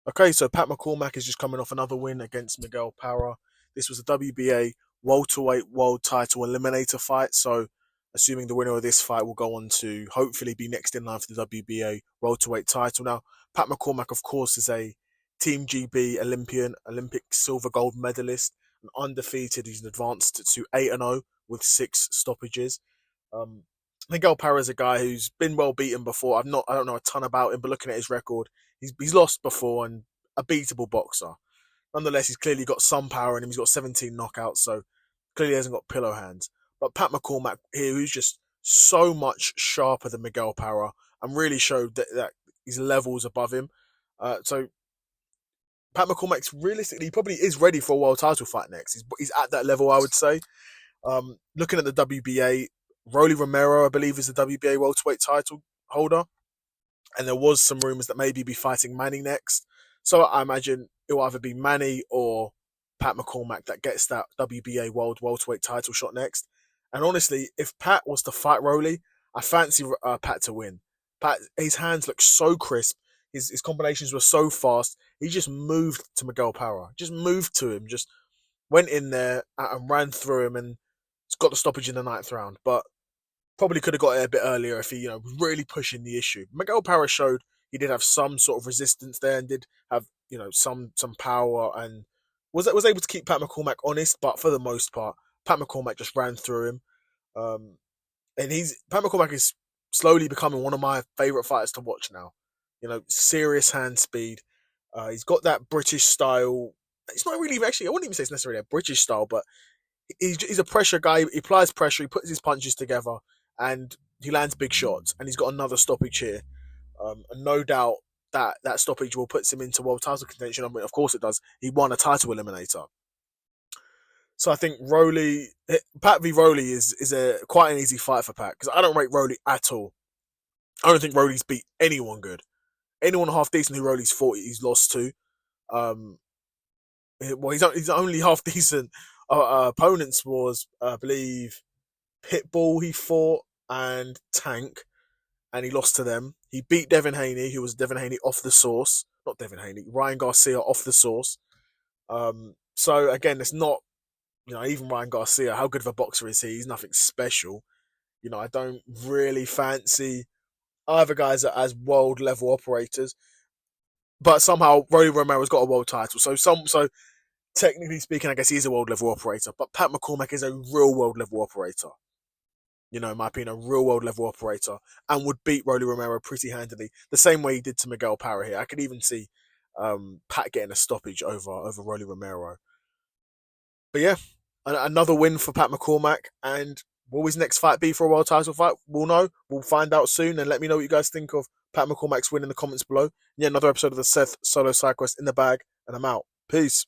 Okay, so Pat McCormack is just coming off another win against Miguel Parro. This was a WBA welterweight world title eliminator fight. So, assuming the winner of this fight will go on to hopefully be next in line for the WBA welterweight title. Now, Pat McCormack, of course, is a Team GB Olympian, Olympic silver gold medalist, and undefeated. He's advanced to 8-0 with 6 stoppages. Um, Miguel Parra is a guy who's been well beaten before. I don't know a ton about him, but looking at his record, he's lost before and a beatable boxer. Nonetheless, he's clearly got some power in him. He's got 17 knockouts, so clearly hasn't got pillow hands. But Pat McCormack here, who's just so much sharper than Miguel Parra, and really showed that his levels above him. So Pat McCormack's realistically, he probably is ready for a world title fight next. He's at that level, I would say. Looking at the WBA, Rolly Romero, I believe, is the WBA welterweight title holder. And there was some rumours that maybe be fighting Manny next. So I imagine it will either be Manny or Pat McCormack that gets that WBA world welterweight title shot next. And honestly, if Pat was to fight Rolly, I fancy Pat to win. Pat, his hands look so crisp. His combinations were so fast. He just moved to Miguel Parra. Just moved to him. Just went in there and ran through him and got the stoppage in the 9th round. But probably could have got it a bit earlier if he, was really pushing the issue. Miguel Parra showed he did have some sort of resistance there and did have, some power and was able to keep Pat McCormack honest. But for the most part, Pat McCormack just ran through him. And Pat McCormack is slowly becoming one of my favourite fighters to watch now. Serious hand speed. He's got that British style. It's not really actually. I wouldn't even say it's necessarily a British style, but he's a pressure guy. He applies pressure. He puts his punches together, and he lands big shots. And he's got another stoppage here, and no doubt that stoppage will put him into world title contention. I mean, of course it does. He won a title eliminator. So I think Pat v Rolly is a quite an easy fight for Pat because I don't rate Rolly at all. I don't think Rolly's beat anyone good. Anyone half decent who Rolly's fought, he's lost to. Um, well, he's only half decent opponents was, I believe, Pitbull he fought and Tank, and he lost to them. He beat Devin Haney, who was Devin Haney off the source. Not Devin Haney, Ryan Garcia off the source. So again, it's not, even Ryan Garcia, how good of a boxer is he? He's nothing special. I don't really fancy either guys as world level operators. But somehow Rolly Romero's got a world title. So technically speaking, I guess he's a world level operator. But Pat McCormack is a real world level operator. In my opinion, a real world level operator and would beat Rolly Romero pretty handily. The same way he did to Miguel Parra here. I could even see Pat getting a stoppage over Rolly Romero. But yeah, another win for Pat McCormack. And will his next fight be for a world title fight? We'll know. We'll find out soon. And let me know what you guys think of Pat McCormack's win in the comments below. Yeah, another episode of the Seth Solo Side Quest in the bag. And I'm out. Peace.